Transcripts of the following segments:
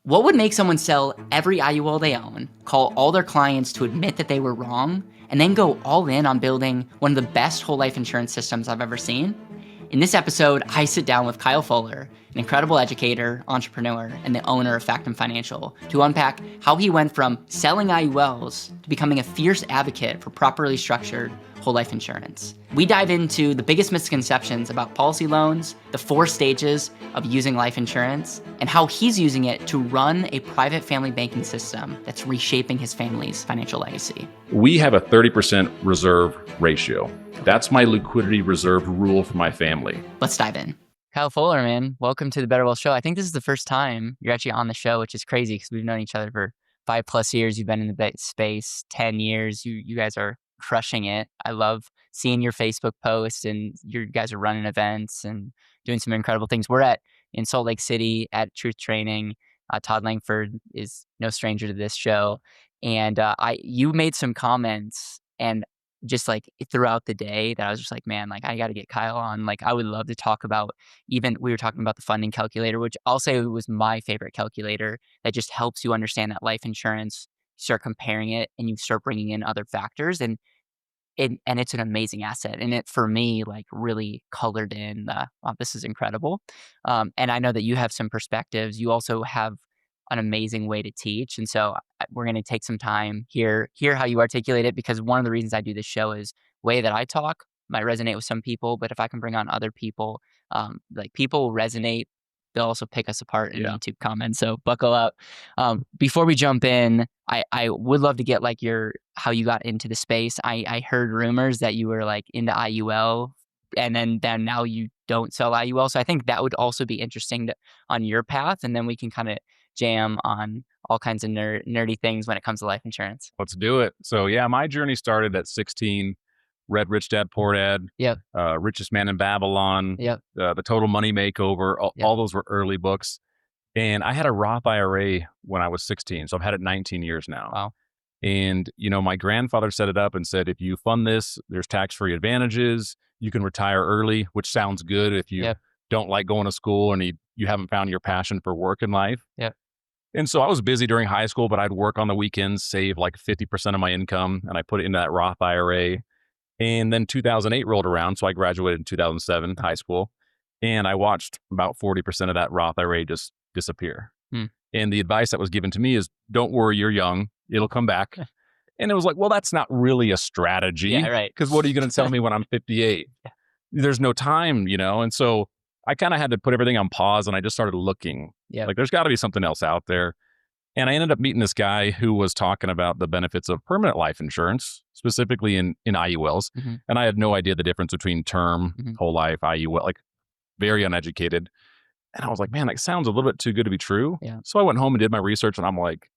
What would make someone sell every IUL they own, call all their clients to admit that they were wrong, and then go all in on building one of the best whole life insurance systems I've ever seen? In this episode, I sit down with Kyle Fuller, an incredible educator, entrepreneur, and the owner of Factum Financial, to unpack how he went from selling IULs to becoming a fierce advocate for properly structured whole life insurance. We dive into the biggest misconceptions about policy loans, the 4 stages of using life insurance, and how he's using it to run a private family banking system that's reshaping his family's financial legacy. We have a 30% reserve ratio. That's my liquidity reserve rule for my family. Let's dive in. Kyle Fuller, man, welcome to the BetterWealth show. I think this is the first time you're actually on the show, which is crazy because we've known each other for 5+ years. You've been in the space 10 years. You guys are crushing it. I love seeing your Facebook posts, and you guys are running events and doing some incredible things. We're in Salt Lake City at Truth Training. Todd Langford is no stranger to this show, and you made some comments and just like throughout the day that I was just like, man, like I got to get Kyle on. Like I would love to talk about, even we were talking about the funding calculator, which I'll say was my favorite calculator that just helps you understand that life insurance. You start comparing it and you start bringing in other factors, and it's an amazing asset. And it, for me, like really colored in wow, this is incredible. And I know that you have some perspectives. You also have an amazing way to teach. And so we're going to take some time hear how you articulate it, because one of the reasons I do this show is way that I talk might resonate with some people, but if I can bring on other people, like people resonate, they'll also pick us apart in YouTube comments. So buckle up. Before we jump in, I would love to get like how you got into the space. I heard rumors that you were like into IUL, and then now you don't sell IUL. So I think that would also be interesting on your path. And then we can kind of jam on all kinds of nerdy things when it comes to life insurance. Let's do it. So yeah, my journey started at 16. Read Rich Dad Poor Dad, Yep. Richest Man in Babylon, Yep. The Total Money Makeover. All those were early books. And I had a Roth IRA when I was 16. So I've had it 19 years now. Wow. And, my grandfather set it up and said, if you fund this, there's tax-free advantages. You can retire early, which sounds good if you don't like going to school and you haven't found your passion for work in life. Yep. And so I was busy during high school, but I'd work on the weekends, save like 50% of my income, and I put it into that Roth IRA. And then 2008 rolled around. So I graduated in 2007, high school. And I watched about 40% of that Roth IRA just disappear. And the advice that was given to me is, don't worry, you're young. It'll come back. And it was like, well, that's not really a strategy. Yeah, right. Because what are you going to tell me when I'm 58? There's no time, And so I kind of had to put everything on pause, and I just started looking. Like there's got to be something else out there. And I ended up meeting this guy who was talking about the benefits of permanent life insurance, specifically in IULs. Mm-hmm. And I had no idea the difference between term, whole life, IUL, like very uneducated. And I was like, man, that sounds a little bit too good to be true. Yeah. So I went home and did my research, and I'm like,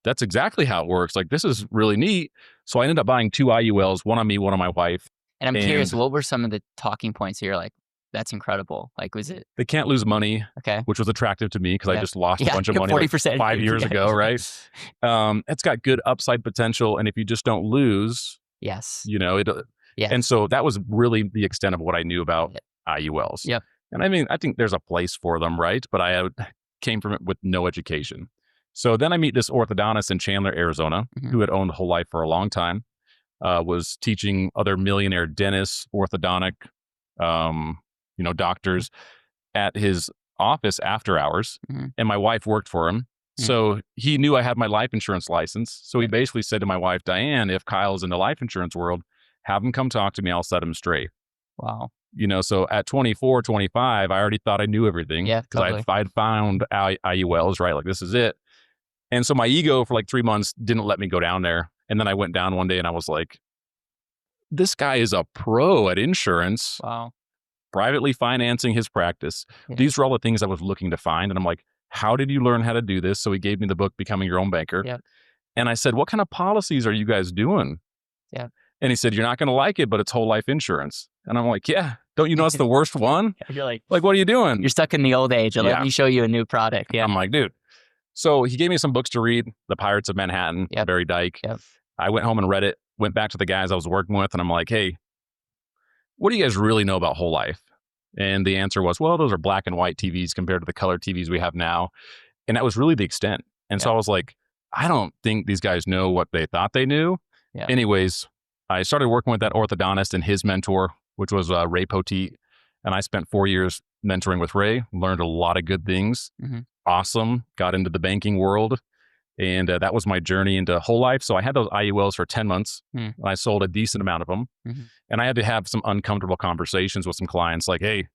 that's exactly how it works. Like, this is really neat. So I ended up buying 2 IULs, one on me, one on my wife. And I'm curious, what were some of the talking points here? Like, that's incredible. Like, was it? They can't lose money, which was attractive to me because I just lost a bunch of money 40%, like 5 years ago, right? It's got good upside potential. And if you just don't lose, and so that was really the extent of what I knew about IULs. Yep. And I mean, I think there's a place for them, right? But I came from it with no education. So then I meet this orthodontist in Chandler, Arizona, who had owned Whole Life for a long time, was teaching other millionaire dentists, orthodontic, doctors at his office after hours. And my wife worked for him. So he knew I had my life insurance license. So he basically said to my wife, Diane, if Kyle's in the life insurance world, have him come talk to me. I'll set him straight. Wow. So at 24, 25, I already thought I knew everything. Yeah, because I'd found IULs, right? Like, this is it. And so my ego for like 3 months didn't let me go down there. And then I went down one day and I was like, this guy is a pro at insurance. Wow. Privately financing his practice. Yeah. These were all the things I was looking to find. And I'm like, how did you learn how to do this? So he gave me the book, Becoming Your Own Banker. Yeah. And I said, what kind of policies are you guys doing? Yeah. And he said, you're not going to like it, but it's whole life insurance. And I'm like, yeah, don't you know it's the worst one? You're like, what are you doing? You're stuck in the old age. Let me show you a new product. Yeah. I'm like, dude. So he gave me some books to read, The Pirates of Manhattan, Barry Dyke. Yep. I went home and read it, went back to the guys I was working with, and I'm like, hey, what do you guys really know about whole life? And the answer was, well, those are black and white TVs compared to the color TVs we have now. And that was really the extent. And so Yeah. I was like, I don't think these guys know what they thought they knew. Yeah. Anyways, I started working with that orthodontist and his mentor, which was Ray Poteet. And I spent 4 years mentoring with Ray, learned a lot of good things. Hmm. Awesome. Got into the banking world. And that was my journey into whole life. So I had those IULs for 10 months. Hmm. And I sold a decent amount of them. Hmm. And I had to have some uncomfortable conversations with some clients like, hey,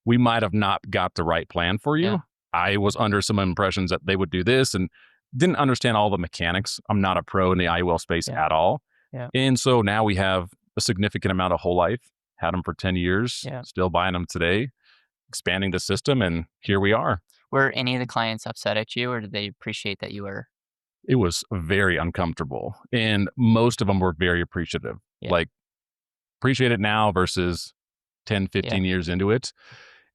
we might have not got the right plan for Yeah. you. I was under some impressions that they would do this and didn't understand all the mechanics. I'm not a pro in the IUL space Yeah. at all. Yeah. And so now we have a significant amount of whole life, had them for 10 years, Yeah. still buying them today, expanding the system. And here we are. Were any of the clients upset at you, or did they appreciate that you were? It was very uncomfortable. And most of them were very appreciative, Yeah. like appreciate it now versus 10, Yeah. 15 years into it.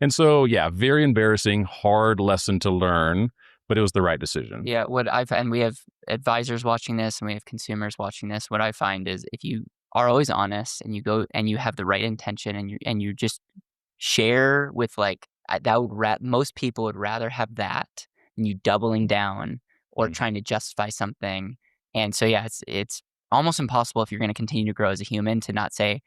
And so, yeah, very embarrassing, hard lesson to learn, but it was the right decision. Yeah, and we have advisors watching this and we have consumers watching this. What I find is if you are always honest and you go and you have the right intention and you just share with like that most people would rather have that than you doubling down or Mhm. trying to justify something. And so yeah, it's almost impossible if you're going to continue to grow as a human to not say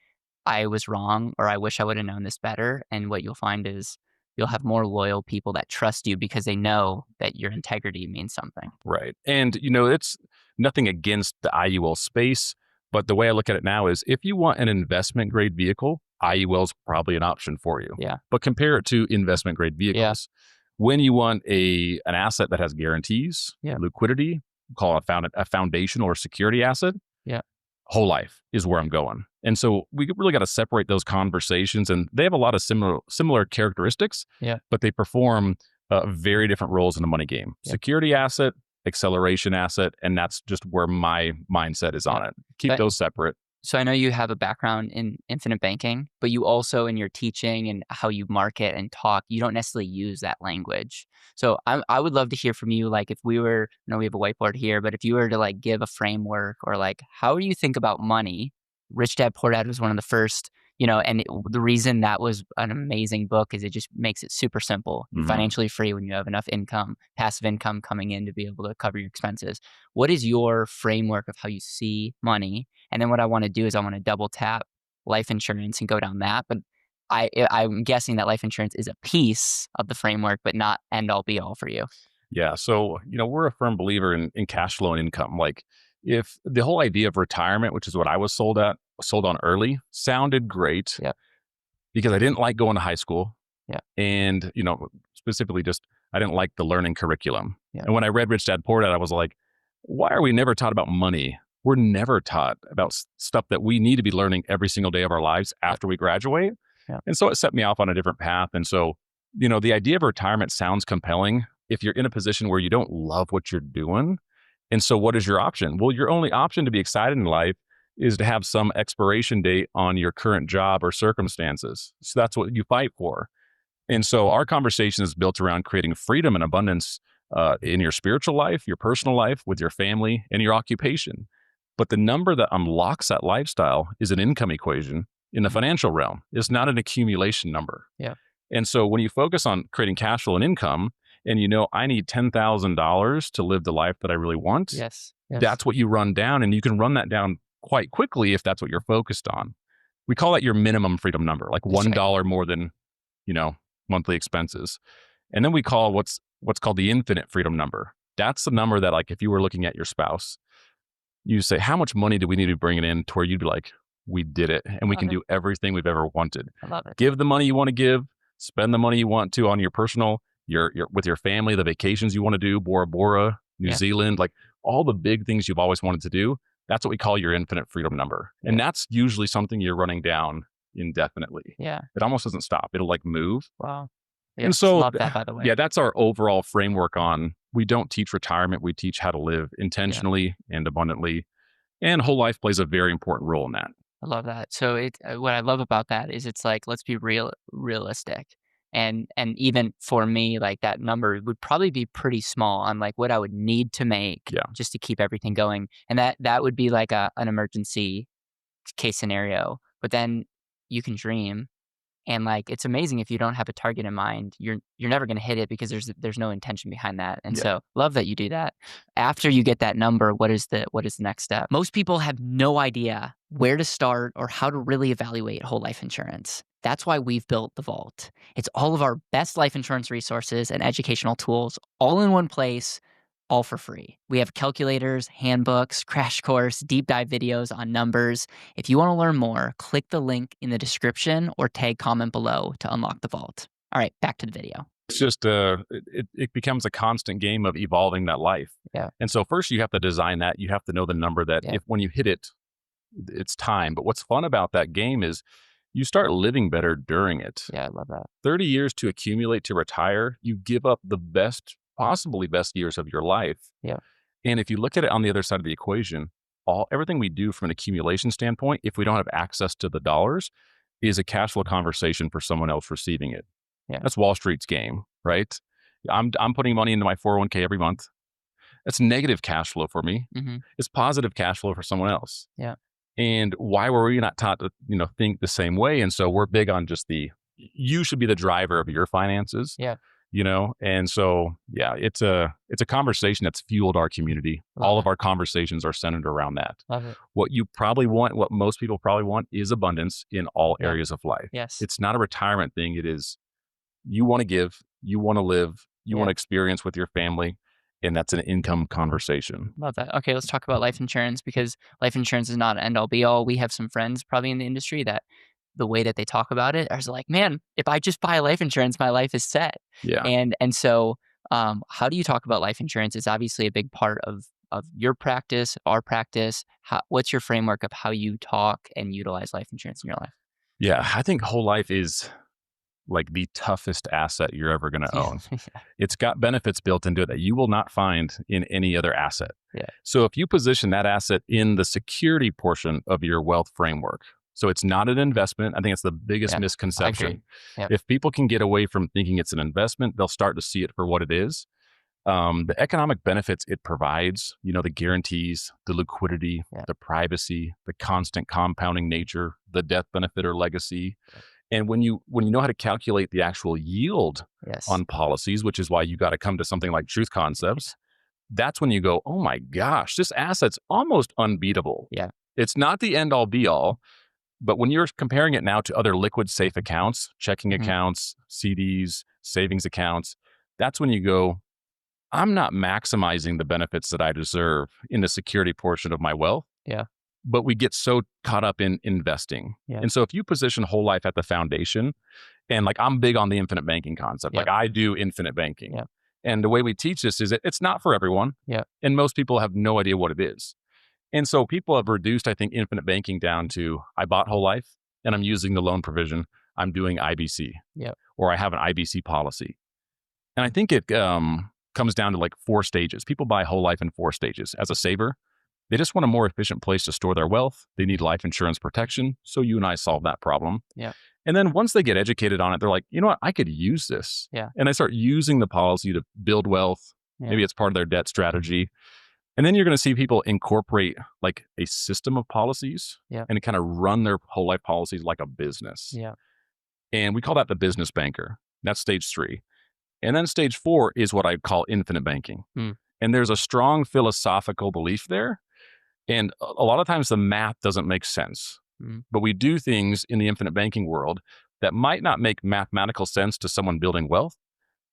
I was wrong or I wish I would have known this better. And what you'll find is you'll have more loyal people that trust you because they know that your integrity means something. Right. And, it's nothing against the IUL space, but the way I look at it now is if you want an investment grade vehicle, IUL is probably an option for you. Yeah. But compare it to investment grade Yeah. vehicles. When you want an asset that has guarantees, Yeah. liquidity, call it a foundational or security asset, Yeah. whole life is where I'm going. And so we really got to separate those conversations, and they have a lot of similar characteristics, Yeah. but they perform very different roles in the money game. Yeah. Security asset, acceleration asset, and that's just where my mindset is on Yeah. it. Keep So those separate. So I know you have a background in infinite banking, but you also in your teaching and how you market and talk, you don't necessarily use that language. So I would love to hear from you, like if we were, I know we have a whiteboard here, but if you were to like give a framework or like how do you think about money? Rich Dad Poor Dad was one of the first, the reason that was an amazing book is it just makes it super simple. You're Mhm. financially free when you have enough income, passive income coming in to be able to cover your expenses. What is your framework of how you see money? And then what I wanna do is I wanna double tap life insurance and go down that, but I'm guessing that life insurance is a piece of the framework, but not end all be all for you. Yeah. So, we're a firm believer in cash flow and income. Like, if the whole idea of retirement, which is what I was sold on early, sounded great Yeah. because I didn't like going to high school. Yeah. And, specifically just I didn't like the learning curriculum. Yeah. And when I read Rich Dad Poor Dad, I was like, why are we never taught about money? We're never taught about stuff that we need to be learning every single day of our lives after we graduate. Yeah. And so it set me off on a different path. And so, the idea of retirement sounds compelling if you're in a position where you don't love what you're doing. And so what is your option? Well, your only option to be excited in life is to have some expiration date on your current job or circumstances. So that's what you fight for. And so our conversation is built around creating freedom and abundance in your spiritual life, your personal life, with your family, and your occupation. But the number that unlocks that lifestyle is an income equation in the financial realm. It's not an accumulation number. Yeah. And so when you focus on creating cash flow and income, and I need $10,000 to live the life that I really want, Yes. Yes. that's what you run down. And you can run that down quite quickly if that's what you're focused on. We call that your minimum freedom number, like That's $1 right. more than, monthly expenses. And then we call what's called the infinite freedom number. That's the number that, like, if you were looking at your spouse, you say, how much money do we need to bring it in to where you'd be like, we did it and we Love can it. do everything we've ever wanted. I love it. Give the money you want to give, spend the money you want to on your personal, your with your family, the vacations you want to do, Bora Bora, New Yeah. Zealand, like all the big things you've always wanted to do. That's what we call your infinite freedom number. And Yeah. that's usually something you're running down indefinitely. Yeah. It almost doesn't stop. It'll like move. Wow. And Yes. so, Love that, by the way. yeah, that's our overall framework on we don't teach retirement. We teach how to live Yeah. intentionally and abundantly. And whole life plays a very important role in that. I love that. So what I love about that is it's like let's be realistic. And even for me, like that number would probably be pretty small on like what I would need to make Yeah. just to keep everything going. And that would be like an emergency case scenario. But then you can dream And like, it's amazing if you don't have a target in mind, you're never going to hit it because there's no intention behind that. And Yeah. so love that you do that. After you get that number, what is the next step? Most people have no idea where to start or how to really evaluate whole life insurance. That's why we've built the Vault. It's all of our best life insurance resources and educational tools all in one place, all for free. We have calculators, handbooks, crash course, deep dive videos on numbers. If you want to learn more, click the link in the description or tag comment below to unlock the Vault. All right, back to the video. It's just it becomes a constant game of evolving that life. Yeah. And so first you have to design that. You have to know the number that Yeah. if when you hit it, it's time. But what's fun about that game is you start living better during it. Yeah, I love that. 30 years to accumulate to retire, you give up the best, possibly best years of your life. Yeah. And if you look at it on the other side of the equation, everything we do from an accumulation standpoint, if we don't have access to the dollars, is a cash flow conversation for someone else receiving it. Yeah. That's Wall Street's game, right? I'm putting money into my 401k every month. That's negative cash flow for me. Mm-hmm. It's positive cash flow for someone else. Yeah. And why were we not taught to, think the same way? And so we're big on just you should be the driver of your finances. Yeah. And so, yeah, it's a conversation that's fueled our community. All of our conversations are centered around that. Love it. What you probably want, what most people probably want is abundance in all Yeah. areas of life. Yes. It's not a retirement thing. It is, you want to give, you want to live, you want to experience with your family. And that's an income conversation. Love that. Okay, let's talk about life insurance because life insurance is not an end all be all. We have some friends probably in the industry that the way that they talk about it is like, man, if I just buy life insurance, my life is set. Yeah. And so how do you talk about life insurance? It's obviously a big part of your practice, our practice. What's your framework of how you talk and utilize life insurance in your life? Yeah, I think whole life is like the toughest asset you're ever going to own. Yeah. It's got benefits built into it that you will not find in any other asset. Yeah. So if you position that asset in the security portion of your wealth framework, so it's not an investment. I think it's the biggest misconception. Yep. If people can get away from thinking it's an investment, they'll start to see it for what it is. The economic benefits it provides, the guarantees, the liquidity, the privacy, the constant compounding nature, the death benefit or legacy. And when you know how to calculate the actual yield on policies, which is why you got to come to something like Truth Concepts, that's when you go, oh my gosh, this asset's almost unbeatable. Yeah. It's not the end all be all, but when you're comparing it now to other liquid safe accounts, checking accounts, CDs, savings accounts, that's when you go, I'm not maximizing the benefits that I deserve in the security portion of my wealth. Yeah. But we get so caught up in investing. Yeah. And so if you position whole life at the foundation, and like I'm big on the infinite banking concept, like I do infinite banking. Yeah. And the way we teach this is it's not for everyone. Yeah. And most people have no idea what it is. And so people have reduced, I think, infinite banking down to I bought whole life and I'm using the loan provision. I'm doing IBC. Yeah. Or I have an IBC policy. And I think it comes down to like 4 stages. People buy whole life in 4 stages. As a saver, they just want a more efficient place to store their wealth. They need life insurance protection. So you and I solve that problem. Yeah. And then once they get educated on it, they're like, you know what? I could use this. Yeah. And they start using the policy to build wealth. Yeah. Maybe it's part of their debt strategy. And then you're going to see people incorporate like a system of policies and kind of run their whole life policies like a business. Yeah. And we call that the business banker. That's stage 3. And then stage 4 is what I call infinite banking. And there's a strong philosophical belief there. And a lot of times the math doesn't make sense, but we do things in the infinite banking world that might not make mathematical sense to someone building wealth,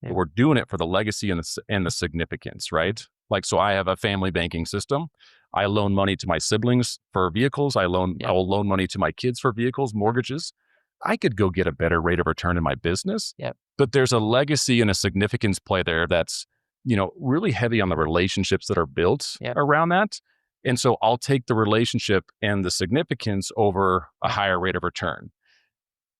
but we're doing it for the legacy and the significance, right? Like, so I have a family banking system. I loan money to my siblings for vehicles. I will loan money to my kids for vehicles, mortgages. I could go get a better rate of return in my business, but there's a legacy and a significance play there that's, really heavy on the relationships that are built around that. And so I'll take the relationship and the significance over a higher rate of return.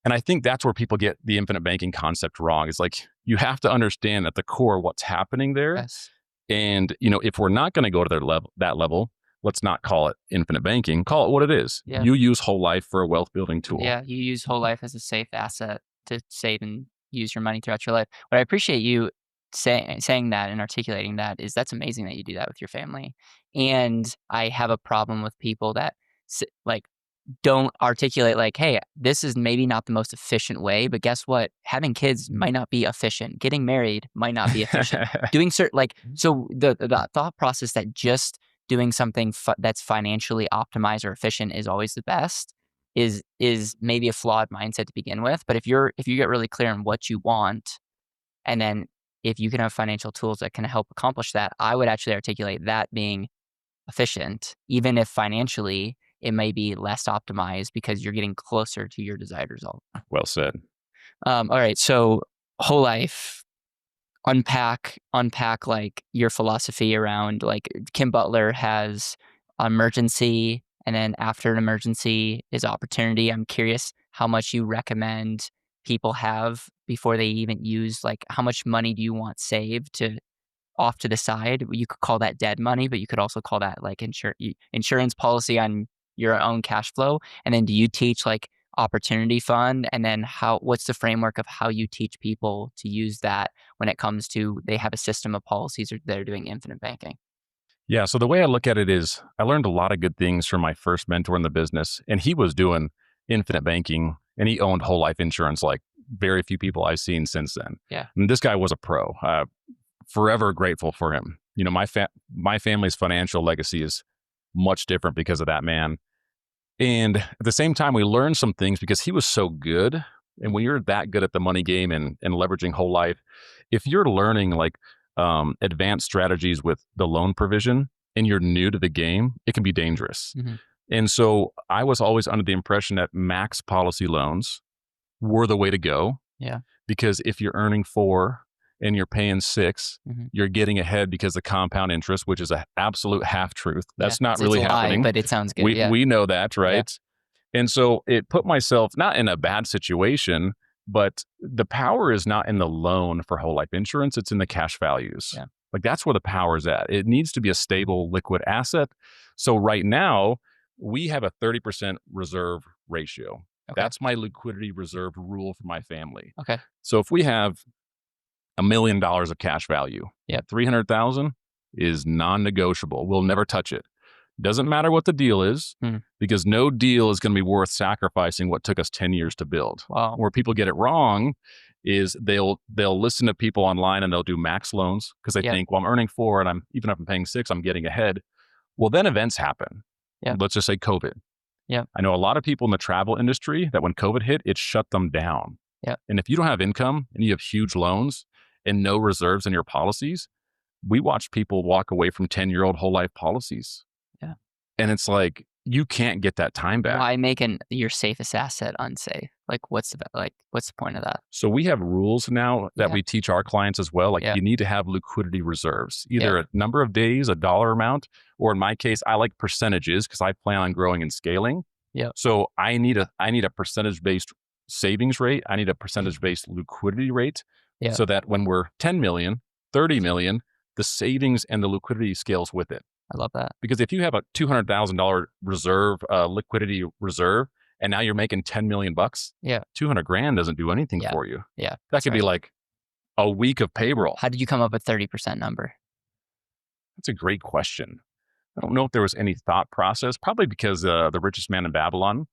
And I think that's where people get the infinite banking concept wrong. It's like, you have to understand at the core what's happening there. Yes. And, if we're not going to go to that level, let's not call it infinite banking, call it what it is. Yeah. You use whole life for a wealth building tool. Yeah. You use whole life as a safe asset to save and use your money throughout your life. What I appreciate you saying that and articulating that is that's amazing that you do that with your family. And I have a problem with people that like don't articulate like, hey, this is maybe not the most efficient way, but guess what? Having kids might not be efficient. Getting married might not be efficient. Doing certain so the thought process that just doing something that's financially optimized or efficient is always the best is maybe a flawed mindset to begin with. But if you get really clear on what you want, and then if you can have financial tools that can help accomplish that, I would actually articulate that being efficient, even if financially it may be less optimized because you're getting closer to your desired result. Well said. All right. So whole life, unpack like your philosophy around like Kim Butler has emergency, and then after an emergency is opportunity. I'm curious how much you recommend people have before they even use, like, how much money do you want saved to off to the side? You could call that dead money, but you could also call that like insurance policy on your own cash flow. And then do you teach like opportunity fund? And then what's the framework of how you teach people to use that when it comes to they have a system of policies or they're doing infinite banking? Yeah. So the way I look at it is I learned a lot of good things from my first mentor in the business, and he was doing infinite banking and he owned whole life insurance like very few people I've seen since then. Yeah. And this guy was a pro. Forever grateful for him. You know, my family's financial legacy is much different because of that man. And at the same time, we learned some things because he was so good. And when you're that good at the money game and leveraging whole life, if you're learning like advanced strategies with the loan provision and you're new to the game, it can be dangerous. Mm-hmm. And so I was always under the impression that max policy loans were the way to go. Yeah. Because if you're earning 4 and you're paying 6, Mm-hmm. you're getting ahead because the compound interest, which is an absolute half truth. That's not it's really a lie, happening. but it sounds good. We know that, right? Yeah. And so it put myself not in a bad situation, but the power is not in the loan for whole life insurance. It's in the cash values. Yeah. Like that's where the power is at. It needs to be a stable liquid asset. So right now we have a 30% reserve ratio. Okay. That's my liquidity reserve rule for my family. Okay. So if we have $1 million of cash value, 300,000 is non-negotiable. We'll never touch it. Doesn't matter what the deal is, because no deal is going to be worth sacrificing what took us 10 years to build. Wow. Where people get it wrong is they'll listen to people online and they'll do max loans because they think, well, I'm earning 4 and even if I'm paying 6, I'm getting ahead. Well, then events happen. Yeah. Let's just say COVID. Yeah. I know a lot of people in the travel industry that when COVID hit, it shut them down. Yeah. And if you don't have income and you have huge loans and no reserves in your policies, we watch people walk away from 10-year-old whole life policies. Yeah. And it's like, you can't get that time back. Why make your safest asset unsafe? Like, what's the point of that? So we have rules now that we teach our clients as well. Like you need to have liquidity reserves, either a number of days, a dollar amount, or in my case, I like percentages because I plan on growing and scaling. Yeah. So I need a percentage-based savings rate. I need a percentage-based liquidity rate. Yeah. So that when we're 10 million, 30 million, the savings and the liquidity scales with it. I love that. Because if you have a $200,000 reserve, liquidity reserve, and now you're making $10 million, $200,000 doesn't do anything for you. Yeah. That could be like a week of payroll. How did you come up with 30% number? That's a great question. I don't know if there was any thought process, probably because The Richest Man in Babylon,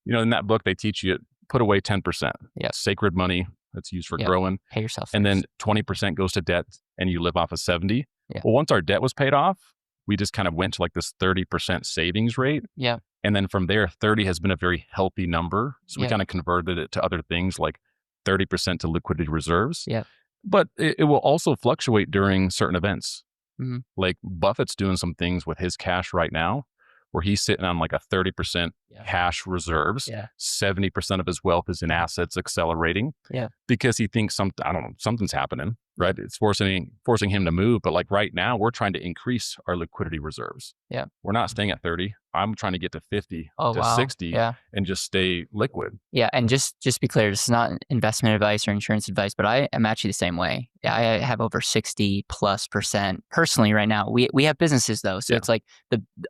in that book, they teach you put away 10%. Yeah. Sacred money that's used for growing. Pay yourself first. And then 20% goes to debt and you live off of 70. Yeah. Well, once our debt was paid off, we just kind of went to like this 30% savings rate. Yeah. And then from there, 30 has been a very healthy number. So we kind of converted it to other things like 30% to liquidity reserves. Yeah. But it will also fluctuate during certain events. Mm-hmm. Like Buffett's doing some things with his cash right now where he's sitting on like a 30% cash reserves. Yeah. 70% of his wealth is in assets accelerating. Yeah. Because he thinks something's happening, right? It's forcing him to move. But like right now, we're trying to increase our liquidity reserves. Yeah. We're not staying at 30. I'm trying to get to 50 to 60 and just stay liquid. Yeah. And just be clear, this is not investment advice or insurance advice, but I am actually the same way. Yeah, I have over 60+% personally right now. We have businesses though. So it's like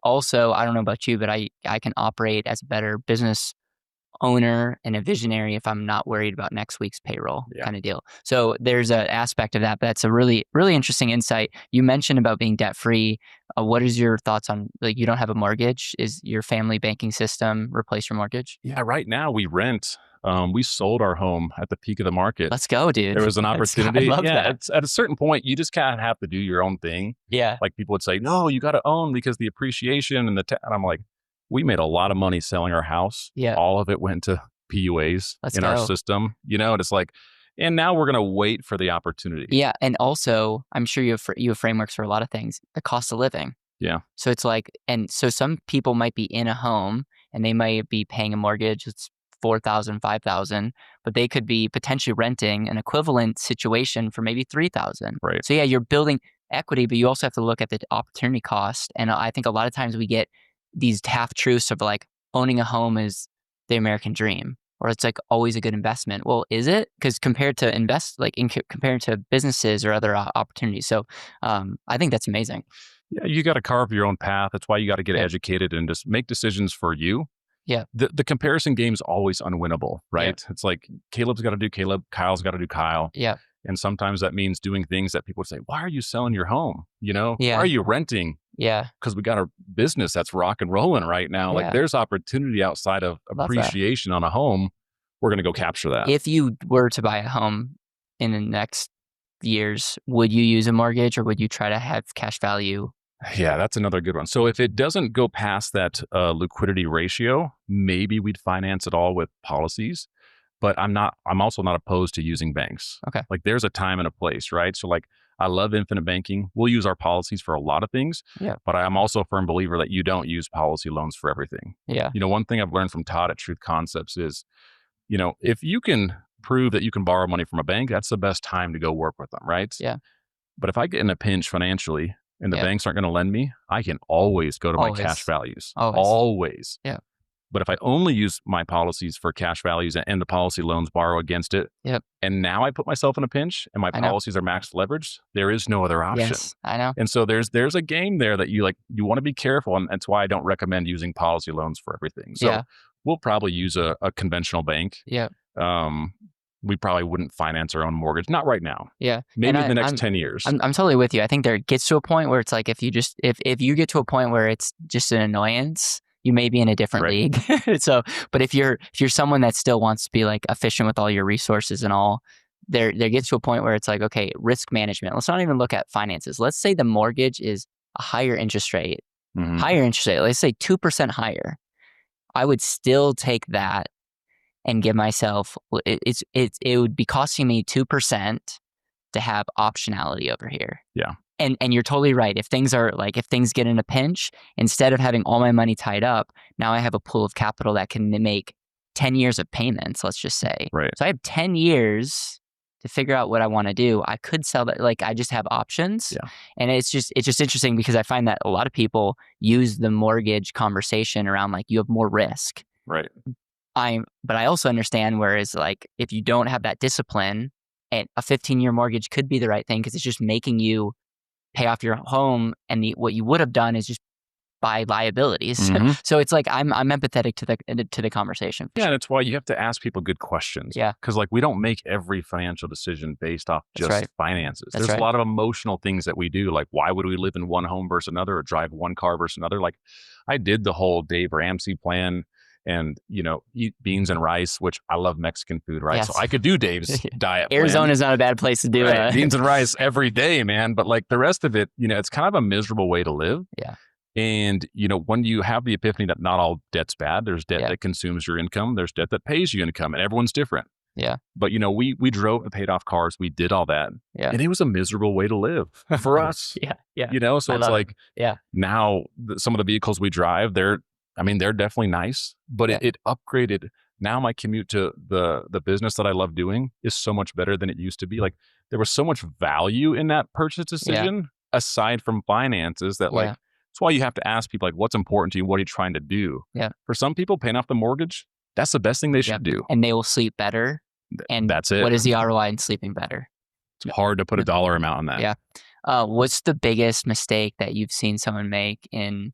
also, I don't know about you, but I can operate as a better business owner and a visionary if I'm not worried about next week's payroll Yeah. kind of deal. So there's an aspect of that, but that's a really, really interesting insight. You mentioned about being debt free. What is your thoughts on, like, you don't have a mortgage? Is your family banking system replace your mortgage? Yeah, right now we rent. We sold our home at the peak of the market. Let's go, dude. There was an I opportunity. love Yeah, that. it's at a certain point, you just kind of have to do your own thing. Yeah. Like people would say, no, you got to own because the appreciation and and I'm like, we made a lot of money selling our house. Yeah. All of it went to PUAs Let's in our go. system, and it's like, and now we're going to wait for the opportunity. Yeah. And also, I'm sure you have frameworks for a lot of things. The cost of living. Yeah. So it's like, and so some people might be in a home and they might be paying a mortgage. It's 4,000, 5,000, but they could be potentially renting an equivalent situation for maybe 3,000. Right. So yeah, you're building equity, but you also have to look at the opportunity cost. And I think a lot of times we get these half truths of like owning a home is the American dream, or it's like always a good investment. Well, is it? Because compared to compared to businesses or other opportunities. So I think that's amazing. Yeah, you got to carve your own path. That's why you got to get Yeah. educated and just make decisions for you. Yeah. The comparison game's always unwinnable, right? Yeah. It's like Caleb's got to do Caleb, Kyle's got to do Kyle. Yeah. And sometimes that means doing things that people say, why are you selling your home? Why Yeah. are you renting? Yeah. Because we got a business that's rock and rolling right now. Yeah. Like there's opportunity outside of Love that. appreciation on a home. We're going to go capture that. If you were to buy a home in the next years, would you use a mortgage or would you try to have cash value? Yeah, that's another good one. So if it doesn't go past that liquidity ratio, maybe we'd finance it all with policies. But I'm also not opposed to using banks. Okay. Like there's a time and a place, right? So like I love infinite banking. We'll use our policies for a lot of things. Yeah. But I'm also a firm believer that you don't use policy loans for everything. Yeah. One thing I've learned from Todd at Truth Concepts is, if you can prove that you can borrow money from a bank, that's the best time to go work with them, right? Yeah. But if I get in a pinch financially and the Yeah. banks aren't going to lend me, I can always go to my Always. cash values. Always. Always. Yeah. But if I only use my policies for cash values and the policy loans borrow against it, Yep. and now I put myself in a pinch and my I know. policies are max leveraged, there is no other option. Yes, I know. And so there's a game there that you want to be careful, and that's why I don't recommend using policy loans for everything. So Yeah. we'll probably use a conventional bank. Yeah. We probably wouldn't finance our own mortgage, not right now. Yeah. Maybe And in the next 10 years. I'm totally with you. I think there gets to a point where it's like if you get to a point where it's just an annoyance, you may be in a different Right. league. So, but if you're someone that still wants to be like efficient with all your resources and all, there gets to a point where it's like, okay, risk management. Let's not even look at finances. Let's say the mortgage is a higher interest rate. Mhm. Higher interest rate, let's say 2% higher. I would still take that and give myself, it would be costing me 2% to have optionality over here. Yeah. And you're totally right. If things get in a pinch, instead of having all my money tied up, now I have a pool of capital that can make 10 years of payments, let's just say. Right. So I have 10 years to figure out what I want to do. I could sell that. Like I just have options. Yeah. And it's just interesting because I find that a lot of people use the mortgage conversation around like you have more risk. Right. But I also understand, whereas like if you don't have that discipline, and a 15-year mortgage could be the right thing because it's just making you pay off your home, and what you would have done is just buy liabilities. Mhm. So it's like I'm empathetic to the conversation. Yeah, and that's why you have to ask people good questions. Yeah. Because we don't make every financial decision based off That's just right. finances. That's There's right. a lot of emotional things that we do. Like why would we live in one home versus another or drive one car versus another? Like I did the whole Dave Ramsey plan and, eat beans and rice, which I love Mexican food, right? Yes. So I could do Dave's diet plan. Arizona's not a bad place to do Right, it. beans and rice every day, man. But like the rest of it, it's kind of a miserable way to live. Yeah. And, when you have the epiphany that not all debt's bad, there's debt Yeah. that consumes your income. There's debt that pays you income, and everyone's different. Yeah. But, we drove and paid off cars. We did all that. Yeah. And it was a miserable way to live for us. Yeah. Yeah. So I it's love like, it. Yeah. now some of the vehicles we drive, they're definitely nice, but Yeah. it upgraded. Now my commute to the business that I love doing is so much better than it used to be. Like there was so much value in that purchase decision aside from finances that Yeah. that's why you have to ask people like, what's important to you? What are you trying to do? Yeah. For some people, paying off the mortgage, that's the best thing they should do. And they will sleep better. And that's it. What is the ROI in sleeping better? It's hard to put a dollar amount on that. Yeah. What's the biggest mistake that you've seen someone make in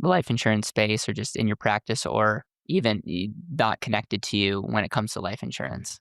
the life insurance space or just in your practice or even not connected to you when it comes to life insurance?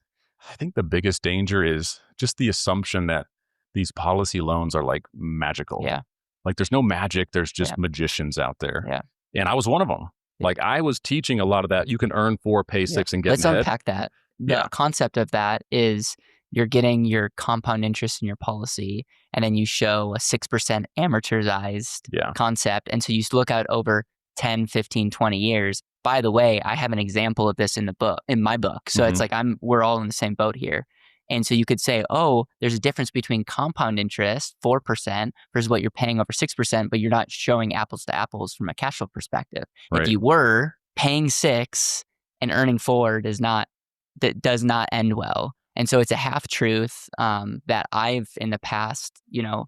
I think the biggest danger is just the assumption that these policy loans are like magical. Yeah. Like there's no magic, there's Yeah. just magicians out there. Yeah. And I was one of them. Yeah. Like I was teaching a lot of that. You can earn 4, pay 6 and get Let's ahead. unpack that. The concept of that is you're getting your compound interest in your policy, and then you show a 6% amortized concept. And so you look out over 10, 15, 20 years. By the way, I have an example of this in my book. So it's like we're all in the same boat here. And so you could say, oh, there's a difference between compound interest, 4%, versus what you're paying over 6%, but you're not showing apples to apples from a cash flow perspective. Right. If you were paying 6 and earning 4 does not end well. And so it's a half truth that I've in the past,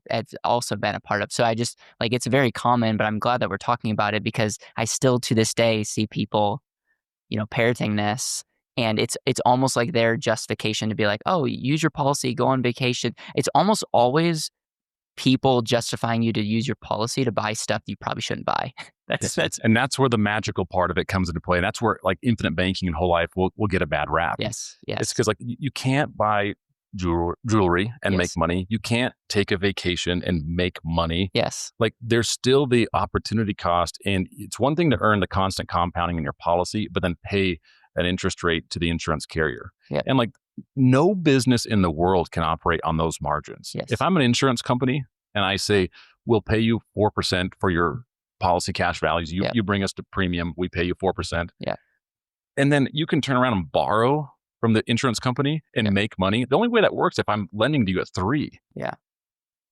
have also been a part of. So I just it's very common, but I'm glad that we're talking about it because I still to this day see people, parroting this. And it's almost like their justification to be like, oh, use your policy, go on vacation. It's almost always people justifying you to use your policy to buy stuff you probably shouldn't buy. And that's where the magical part of it comes into play. And that's where like infinite banking and whole life will get a bad rap. Yes. It's because like you can't buy jewelry and make money. You can't take a vacation and make money. Yes. Like there's still the opportunity cost. And it's one thing to earn the constant compounding in your policy, but then pay an interest rate to the insurance carrier. Yep. And like no business in the world can operate on those margins. Yes. If I'm an insurance company and I say, we'll pay you 4% for your policy cash values, you bring us to premium, we pay you 4%. Yeah. And then you can turn around and borrow from the insurance company and make money. The only way that works if I'm lending to you at 3. Yeah.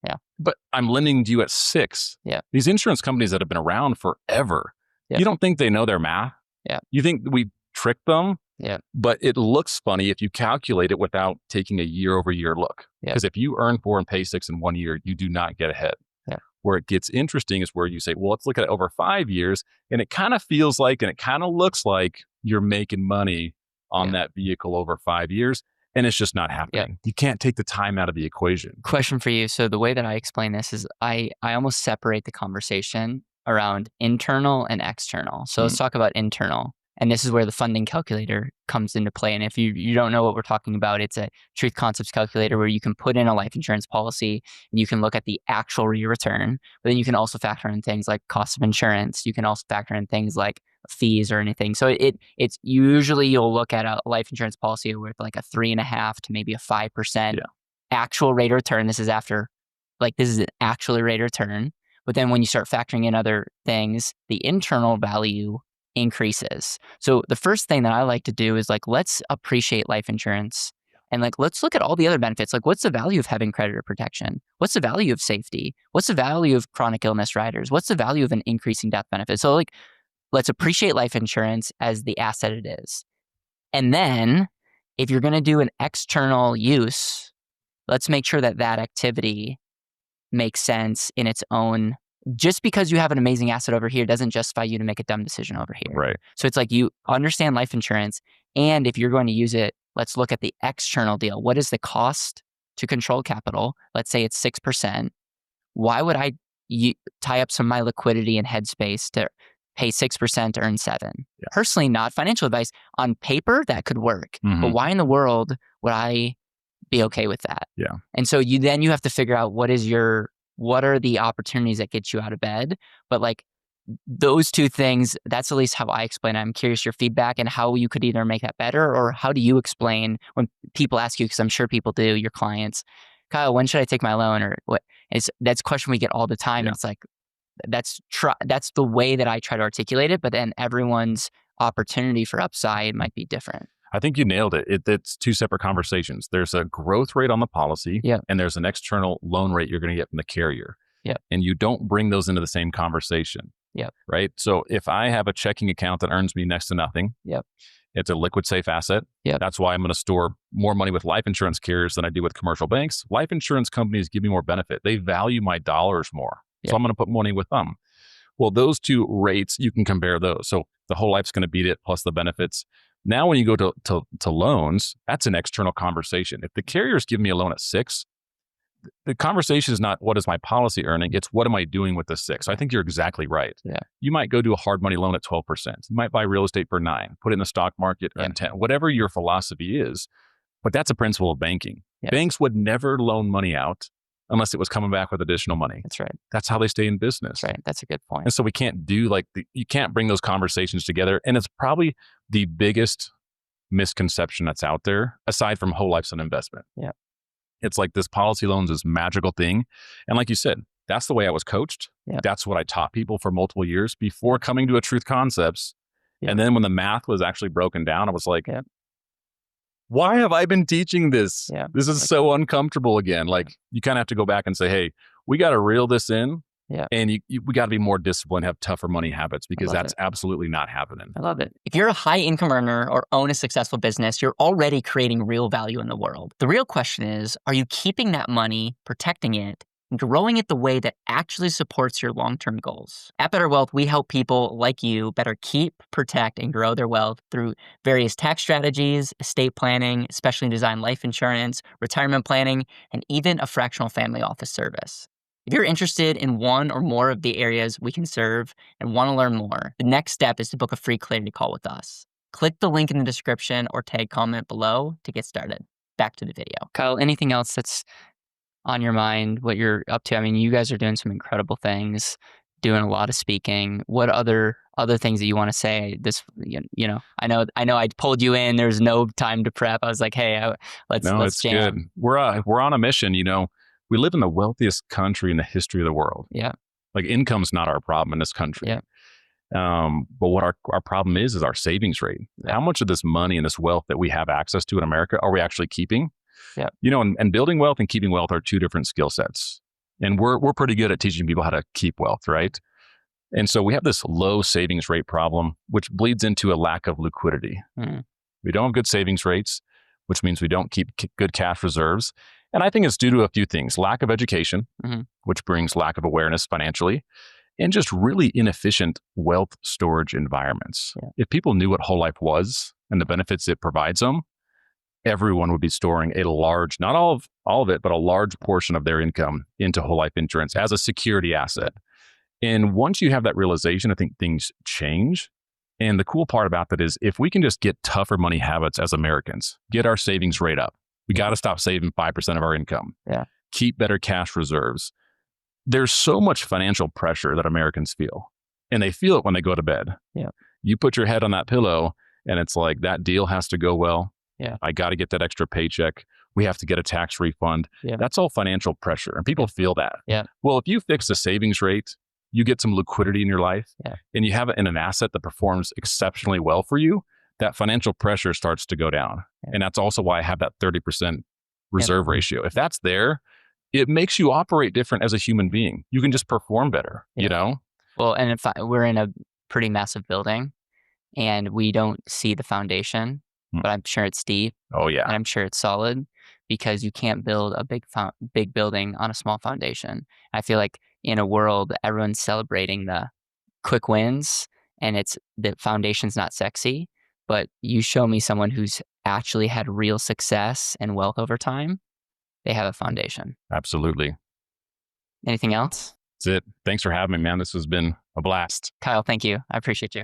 Yeah. But I'm lending to you at 6. Yeah. These insurance companies that have been around forever, you don't think they know their math? Yeah. You think we trick them? Yeah. But it looks funny if you calculate it without taking a year-over-year look. Because if you earn 4 and pay 6 in 1 year, you do not get ahead. Yeah. Where it gets interesting is where you say, well, let's look at it over 5 years. And it kind of feels like, and it kind of looks like you're making money on that vehicle over 5 years. And it's just not happening. You can't take the time out of the equation. Question for you. So the way that I explain this is I almost separate the conversation around internal and external. So let's talk about internal. And this is where the funding calculator comes into play. And if you don't know what we're talking about, it's a truth concepts calculator where you can put in a life insurance policy and you can look at the actual return, but then you can also factor in things like cost of insurance. You can also factor in things like fees or anything. So it's usually you'll look at a life insurance policy with like a 3.5 to maybe a 5% actual rate of return. This is after, this is an actual rate of return. But then when you start factoring in other things, the internal value increases. So the first thing that I like to do is let's appreciate life insurance and let's look at all the other benefits. What's the value of having creditor protection? What's the value of safety? What's the value of chronic illness riders? What's the value of an increasing death benefit? So let's appreciate life insurance as the asset it is. And then if you're going to do an external use, let's make sure that activity makes sense in its own. Just because you have an amazing asset over here doesn't justify you to make a dumb decision over here. Right. So it's you understand life insurance, and if you're going to use it, let's look at the external deal. What is the cost to control capital? Let's say it's 6%. Why would I tie up some of my liquidity and headspace to pay 6% to earn 7? Personally, not financial advice. On paper, that could work. But why in the world would I be okay with that? Yeah. And so you have to figure out what are the opportunities that get you out of bed. But those two things, that's at least how I explain it. I'm curious your feedback and how you could either make that better, or how do you explain when people ask you, because I'm sure people do, your clients, Kyle, when should I take my loan, or what? That's a question we get all the time. Yeah. It's that's the way that I try to articulate it, but then everyone's opportunity for upside might be different. I think you nailed it. It's 2 separate conversations. There's a growth rate on the policy, and there's an external loan rate you're going to get from the carrier. And you don't bring those into the same conversation. Right? So if I have a checking account that earns me next to nothing, it's a liquid safe asset. That's why I'm going to store more money with life insurance carriers than I do with commercial banks. Life insurance companies give me more benefit. They value my dollars more. So I'm going to put money with them. Well, those 2 rates, you can compare those. So the whole life's going to beat it plus the benefits. Now, when you go to loans, that's an external conversation. If the carriers give me a loan at 6, the conversation is not what is my policy earning, it's what am I doing with the 6. I think you're exactly right. Yeah. You might go do a hard money loan at 12%. You might buy real estate for 9, put it in the stock market Yeah. at 10, whatever your philosophy is. But that's a principle of banking. Yeah. Banks would never loan money out unless it was coming back with additional money. That's right. That's how they stay in business. That's right. That's a good point. And so we can't do you can't bring those conversations together. And it's probably the biggest misconception that's out there, aside from whole life's an investment. Yeah. It's like this policy loans is magical thing. And like you said, that's the way I was coached. Yeah. That's what I taught people for multiple years before coming to a Truth Concepts. Yeah. And then when the math was actually broken down, I was like, Yeah. why have I been teaching this? Yeah. This is so uncomfortable again. Like you kind of have to go back and say, hey, we got to reel this in. Yeah. And we got to be more disciplined, have tougher money habits, because that's it. absolutely not happening. I love it. If you're a high income earner or own a successful business, you're already creating real value in the world. The real question is, are you keeping that money, protecting it, and growing it the way that actually supports your long-term goals? At BetterWealth, we help people like you better keep, protect, and grow their wealth through various tax strategies, estate planning, specially designed life insurance, retirement planning, and even a fractional family office service. If you're interested in one or more of the areas we can serve and want to learn more, the next step is to book a free clarity call with us. Click the link in the description or tag comment below to get started. Back to the video. Kyle, anything else that's on your mind, what you're up to? I mean, you guys are doing some incredible things, doing a lot of speaking. What other things that you want to say? I know I pulled you in. There's no time to prep. I was like, hey, let's jam. Good. We're on a mission, We live in the wealthiest country in the history of the world. Yeah. Like income's not our problem in this country. Yeah. But what our problem is our savings rate. Yeah. How much of this money and this wealth that we have access to in America are we actually keeping? Yeah. And building wealth and keeping wealth are two different skill sets. And we're pretty good at teaching people how to keep wealth, right? And so we have this low savings rate problem, which bleeds into a lack of liquidity. Mm. We don't have good savings rates, which means we don't keep good cash reserves. And I think it's due to a few things: lack of education, which brings lack of awareness financially, and just really inefficient wealth storage environments. Yeah. If people knew what whole life was and the benefits it provides them, everyone would be storing a large, not all of it, but a large portion of their income into whole life insurance as a security asset. And once you have that realization, I think things change. And the cool part about that is if we can just get tougher money habits as Americans, get our savings rate up. We got to stop saving 5% of our income. Yeah. Keep better cash reserves. There's so much financial pressure that Americans feel, and they feel it when they go to bed. Yeah. You put your head on that pillow and it's like, that deal has to go well. Yeah. I got to get that extra paycheck. We have to get a tax refund. Yeah. That's all financial pressure, and people feel that. Yeah. Well, if you fix the savings rate, you get some liquidity in your life, yeah. and you have it in an asset that performs exceptionally well for you, that financial pressure starts to go down. Yeah. And that's also why I have that 30% reserve yeah. ratio. If that's there, it makes you operate different as a human being. You can just perform better, yeah. Well, and if we're in a pretty massive building and we don't see the foundation, but I'm sure it's deep. Oh, yeah. And I'm sure it's solid, because you can't build a big building on a small foundation. I feel like in a world, everyone's celebrating the quick wins and the foundation's not sexy, but you show me someone who's actually had real success and wealth over time, they have a foundation. Absolutely. Anything else? That's it. Thanks for having me, man. This has been a blast. Kyle, thank you. I appreciate you.